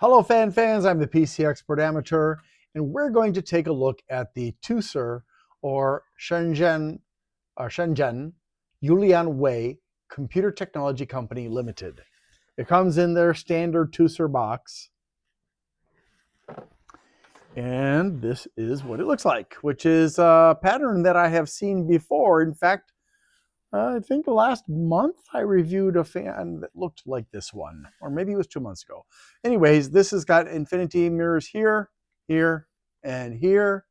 Hello fans, I'm the PC Expert Amateur, and we're going to take a look at the Teucer or Shenzhen Yulian Computer Technology Company Limited. It comes in their standard Teucer box, and this is what it looks like, which is a pattern that I have seen before. In fact, I think last month I reviewed a fan that looked like this one, or maybe it was 2 months ago. Anyways, this has got infinity mirrors here, here, and here,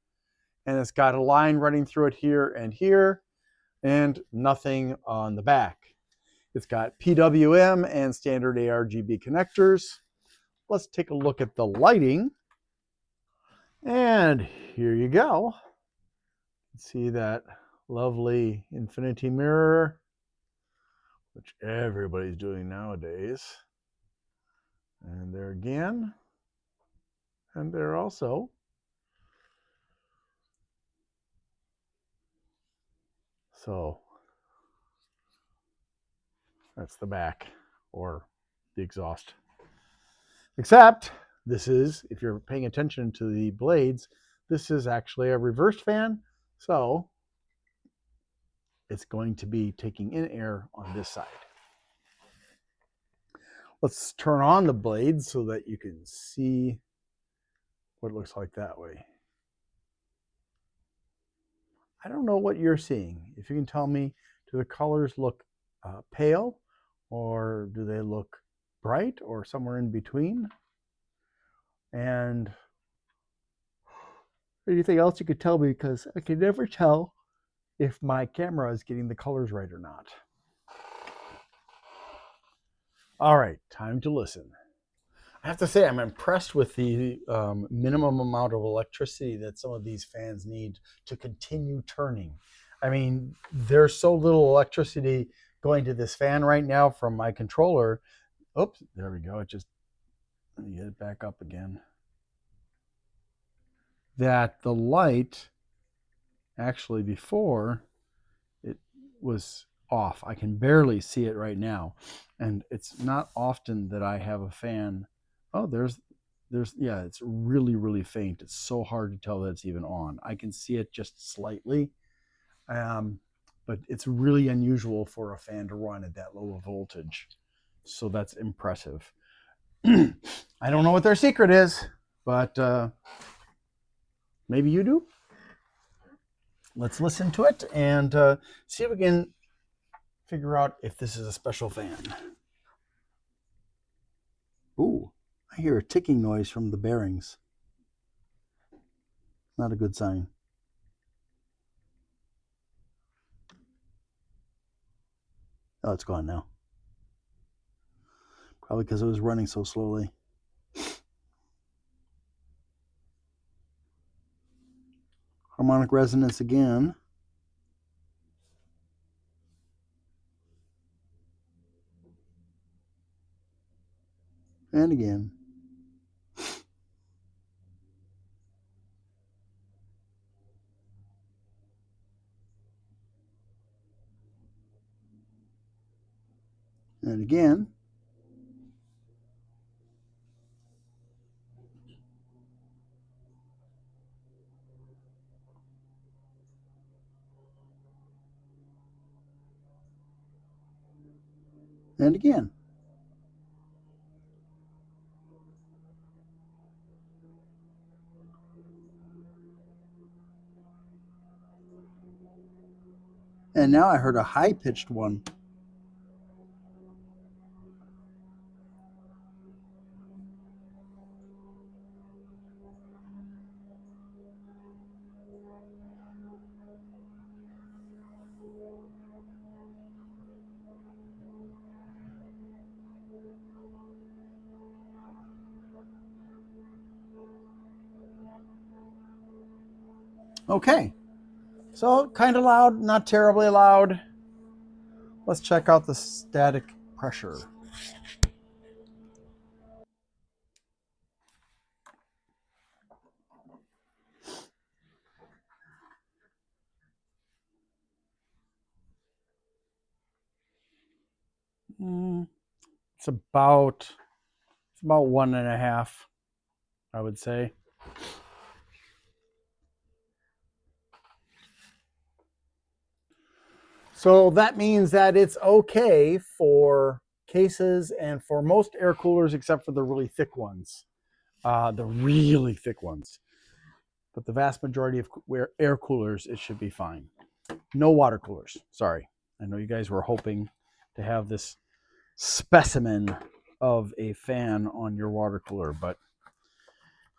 and it's got a line running through it here, and nothing on the back. It's got PWM and standard ARGB connectors. Let's take a look at the lighting. And here you go. See that lovely infinity mirror, which everybody's doing nowadays. And there again. And there also. So that's the back, or the exhaust. Except this is, if you're paying attention to the blades, this is actually a reversed fan. So it's going to be taking in air on this side. Let's turn on the blades so that you can see what it looks like that way. I don't know what you're seeing. If you can tell me, do the colors look pale, or do they look bright, or somewhere in between? And anything else you could tell me, because I can never tell if my camera is getting the colors right or not. All right, time to listen. I have to say, I'm impressed with the minimum amount of electricity that some of these fans need to continue turning. I mean, there's so little electricity going to this fan right now from my controller. Oops, there we go. Let me get it back up again. That the light, actually before, it was off. I can barely see it right now. And it's not often that I have a fan. Oh, yeah, it's really, really faint. It's so hard to tell that it's even on. I can see it just slightly, but it's really unusual for a fan to run at that low of voltage. So that's impressive. I don't know what their secret is, but maybe you do. Let's listen to it and see if we can figure out if this is a special fan. Ooh, I hear a ticking noise from the bearings. Not a good sign. Oh, it's gone now. Probably because it was running so slowly. Harmonic resonance again. And again. And again. And again. And now I heard a high-pitched one. Okay, so kind of loud, not terribly loud. Let's check out the static pressure. It's about It's about 1.5, I would say. So that means that it's okay for cases and for most air coolers except for the really thick ones. But the vast majority of air coolers, it should be fine. No water coolers. Sorry. I know you guys were hoping to have this specimen of a fan on your water cooler, but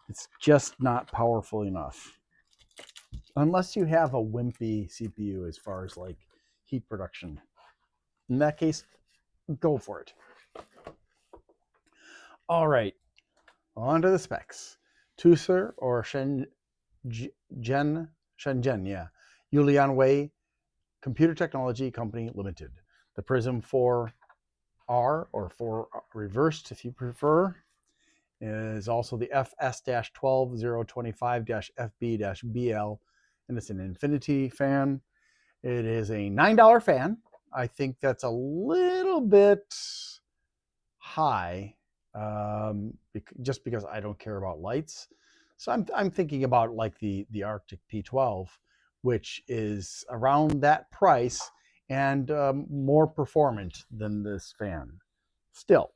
it's just not powerful enough. Unless you have a wimpy CPU as far as like heat production. In that case, go for it. All right, on to the specs. Teucer or Shenzhen, yeah. Yulianwei Computer Technology Company Limited. The Prism 4R or 4 reversed if you prefer is also the FS-12025-FB-BL, and it's an infinity fan. It is a $9 fan. I think that's a little bit high, just because I don't care about lights. So I'm thinking about like the Arctic P12, which is around that price and more performant than this fan. Still,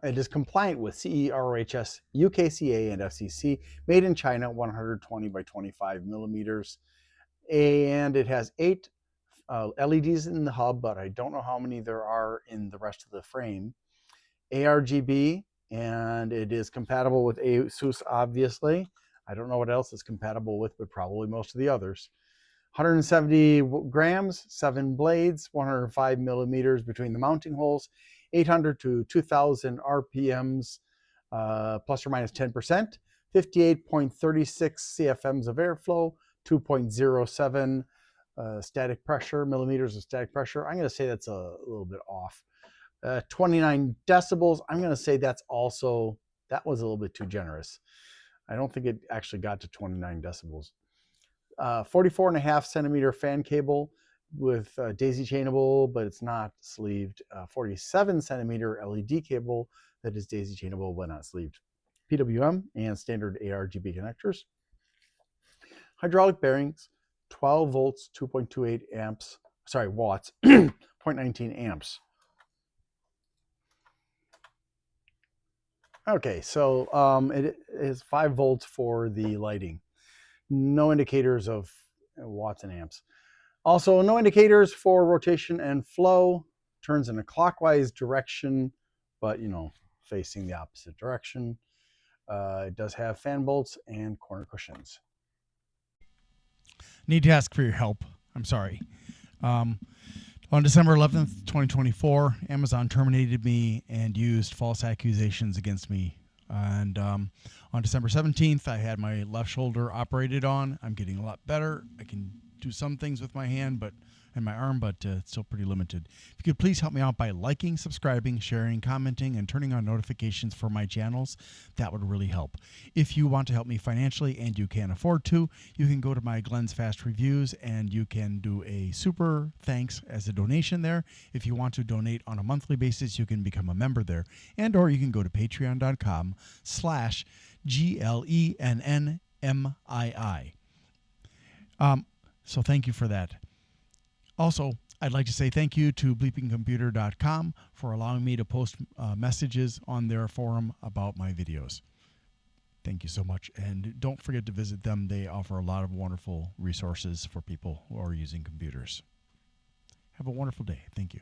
it is compliant with CE, ROHS, UKCA, and FCC. Made in China, 120 by 25 millimeters, and it has 8 LEDs in the hub, but I don't know how many there are in the rest of the frame. ARGB, and it is compatible with ASUS, obviously. I don't know what else it's compatible with, but probably most of the others. 170 grams, 7 blades, 105 millimeters between the mounting holes, 800 to 2000 RPMs, plus or minus 10%, 58.36 CFMs of airflow, 2.07 static pressure, millimeters of static pressure. I'm going to say that's a little bit off. 29 decibels. I'm going to say that was a little bit too generous. I don't think it actually got to 29 decibels. 44.5 centimeter fan cable with daisy chainable, but it's not sleeved. 47 centimeter LED cable that is daisy chainable but not sleeved. PWM and standard ARGB connectors. Hydraulic bearings, 12 volts, 2.28 amps, watts, 0.19 amps. Okay, so it is 5 volts for the lighting. No indicators of watts and amps. Also, no indicators for rotation and flow. Turns in a clockwise direction, but facing the opposite direction. It does have fan bolts and corner cushions. Need to ask for your help. I'm sorry. On December 11th, 2024, Amazon terminated me and used false accusations against me. And on December 17th, I had my left shoulder operated on. I'm getting a lot better. I can do some things with my hand and my arm, but it's still pretty limited. If you could please help me out by liking, subscribing, sharing, commenting, and turning on notifications for my channels, that would really help. If you want to help me financially and you can afford to, you can go to my Glenn's Fast Reviews and you can do a super thanks as a donation there. If you want to donate on a monthly basis, you can become a member there. Or you can go to patreon.com/GLENNMII. So thank you for that. Also, I'd like to say thank you to bleepingcomputer.com for allowing me to post messages on their forum about my videos. Thank you so much. And don't forget to visit them. They offer a lot of wonderful resources for people who are using computers. Have a wonderful day. Thank you.